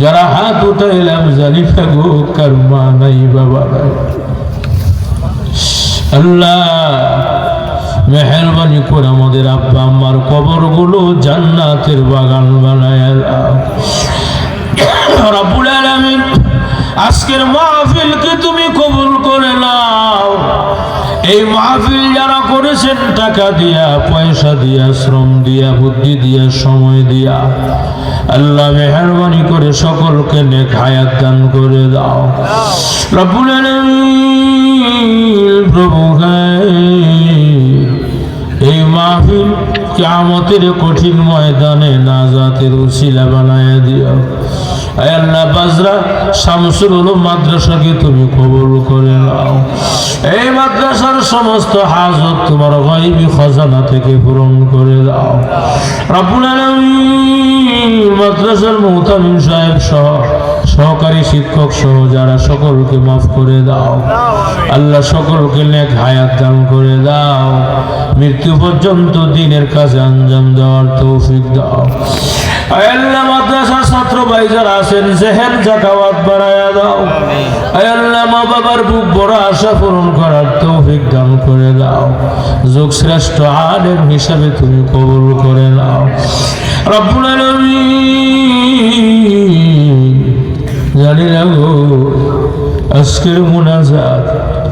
যারা হাত উঠাইলাম জানি না গো কার মা নাই বাবা নাই। আল্লাহ মেহেরবানি করে আমাদের আব্বা আম্মার কবরগুলো জান্নাতের বাগান বানায় দাও রব্বুল আলামিন। আজকের মাহফিলকে তুমি কবুল করে নাও। এই মাহফিল যারা করেছেন টাকা দিয়া, পয়সা দিয়া, শ্রম দিয়া, বুদ্ধি দিয়া, সময় দিয়া, আল্লাহ মেহেরবানি করে সকলকে নেক হায়াত দান করে দাও রব্বুল আলামিন। প্রভু এই মাহফিল কিয়ামতের কঠিন ময়দানে নাজাতের উসিলা বানায়া দিও। আয় আল্লাহ বাজরা শামসুল উলুম মাদ্রাসাকে তুমি কবুল করে নাও। এই মাদ্রাসার সমস্ত হাজত তোমার গায়বী খাজানা থেকে পূরণ করে দাও রব্বুল আলামিন। মাদ্রাসার মুহতামিম সাহেব সহ সহকারী শিক্ষক সহ যারা সকলকে মাফ করে দাও আল্লাহ। সকলকে নেক হায়াত দান করে দাও। মৃত্যু পর্যন্ত দিনের কাজে আঞ্জাম দেওয়ার তৌফিক দাও আয় আল্লাহ। মাদ্রাসার ছাত্র ভাই যারা আছেন জেহেন জাকাওয়াত বাড়ায়া দাও আয় আল্লাহ। মা বাবার বুক বড় আশা পূরণ করার তৌফিক দান করে দাও। যুগ শ্রেষ্ঠ আলেম হিসাবে তুমি কবুল করে নাও রব্বুল আলামিন। জানি না গো আজকের মুনাজাত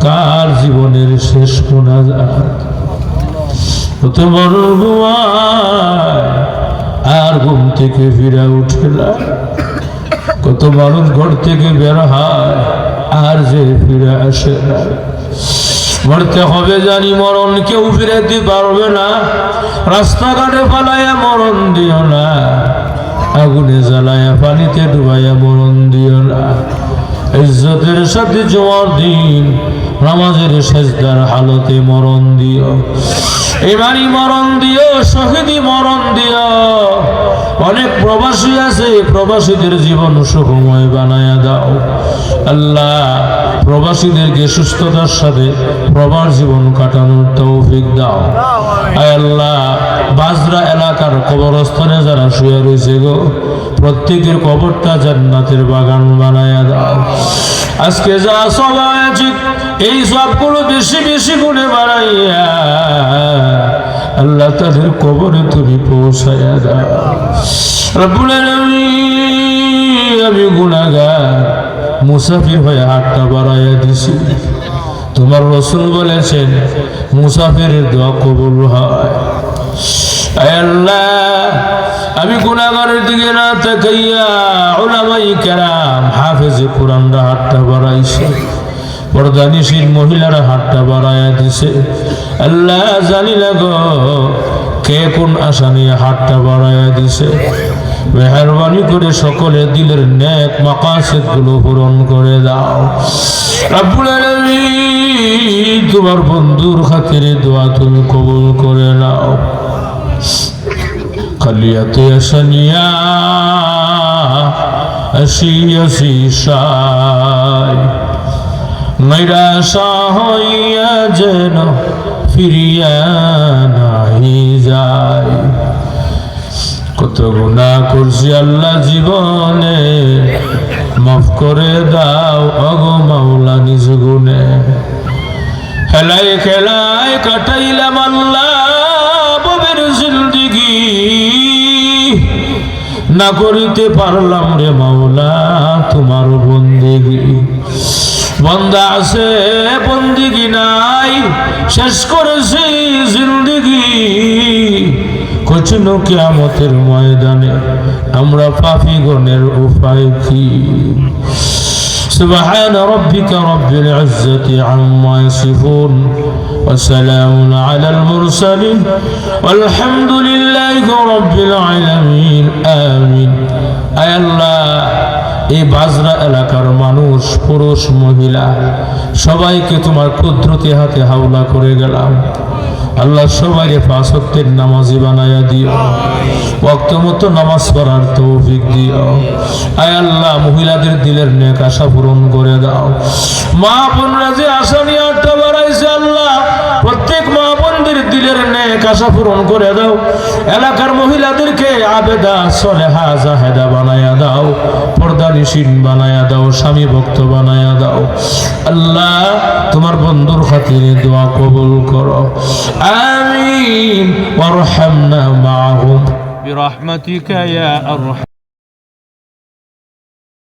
কার জীবনের শেষ মুনাজাত। কত বড় ঘুমায় আর ঘুম থেকে ফিরে উঠে না। কত মানুষ ঘর থেকে বের হয় আর যে ফিরে আসে না। মরতে হবে জানি, মরণ কেউ ফিরাতে পারবে না। রাস্তাঘাটে ফালাইয়া মরণ দিও না, আগুনে জ্বালায়া পানিতে ডুবাইয়া মরণ দিও না। ইজ্জতের সাথে জুমার দিন নামাজের সেজদার হালতে মরণ দিও। এবারই মরণ দিও, শহীদি মরণ দিও। অনেক প্রবাসী আছে, প্রবাসীদের জীবন সুখময় বানায়া দাও আল্লাহ। প্রবাসীদেরকে সুস্থতার সাথে প্রবাস জীবন কাটানোর তৌফিক দাও আয় আল্লাহ। বাজরা এলাকার কবরস্থানে যারা শুয়ে রয়েছে গো, প্রত্যেকের কবরটা জান্নাতের বাগান বানায়া দাও। আজকে যা সবাই আছে এই সবগুলো বেশি বেশি গুণে বাড়াইয়া আল্লাহ তাদের কবরে তুমি পৌঁছাইয়া দাও রব্বুল আলামিন। আমি গুনাহগার মুসাফির হয়ে হাতটা বাড়াইয়া দিছি। তোমার রাসূল বলেছেন মুসাফিরের দোয়া কবুল হয়। আয় আল্লাহ আমি গুনাহগারের দিকে না তাকাইয়া উলামায়ে কেরাম হাফেজে কোরআনরা হাতটা বাড়াইছে, পর্দানিশীল মহিলারা হাতটা বাড়াইয়া দিছে। আল্লাহ জানি না গো কে কোন আশা নিয়ে হাতটা বাড়াইয়া দিছে। মেহেরবানি করে সকলে দিলের নেক মাকাসিদ গুলো পূরণ করে দাও রব্বুল আলামিন। তোমার বন্ধুর খাতিরে দোয়া তুমি কবুল করে নাও। খালিয়াতে আসানিয়া আসি আসি সাই নিরাশা হইয়া যেন ফিরিয়া নাই যায়। কত গুনাহ করছি আল্লাহ জীবনে, মাফ করে দাও ওগো মাওলা নিজ গুণে। খেলায় খেলায় কাটাইলাম আল্লাহ ববের জিন্দেগি, না করিতে পারলাম রে মাওলা তোমার বন্দেগি। বন্দা আছে বন্দেগি নাই, শেষ করেছি জিন্দেগি। কঠিন কিয়ামতের ময়দানে আমরা পাপী গণের উপায় কি? سبحان ربك رب العزة عما يصفون وسلام على المرسلين والحمد لله رب العالمين آمين। আয় আল্লাহ এই বাজরা এলাকার মানুষ পুরুষ মহিলা সবাইকে তোমার কুদরতি হাতে হাওলা করে গেলাম আল্লাহ। সবাইকে পাঁচ ওয়াক্তের নামাজি বানায়া দিও, ওয়াক্ত মতো নামাজ পড়ার তৌফিক দিও। আয় আল্লাহ মহিলাদের দিলের নেক আশা পূরণ করে দাও। মা বোনরা যে আশা নিয়ে আটটা বাড়াইছে আল্লাহ, প্রত্যেক মা বোনদের দিলের নেক প্রত্যাশা পূরণ করে দাও। এলাকার মহিলাদেরকে আবেদা সলেহা জাহেদা বানায়া দাও, পর্দানিশীন বানায়া দাও, স্বামী ভক্ত বানায়া দাও। আল্লাহ তোমার বন্ধুর খাতিরে দোয়া কবুল করো। আমিন। ওয়ারহামনা মাআহুম বিরহমাতিকা ইয়া আরহাম।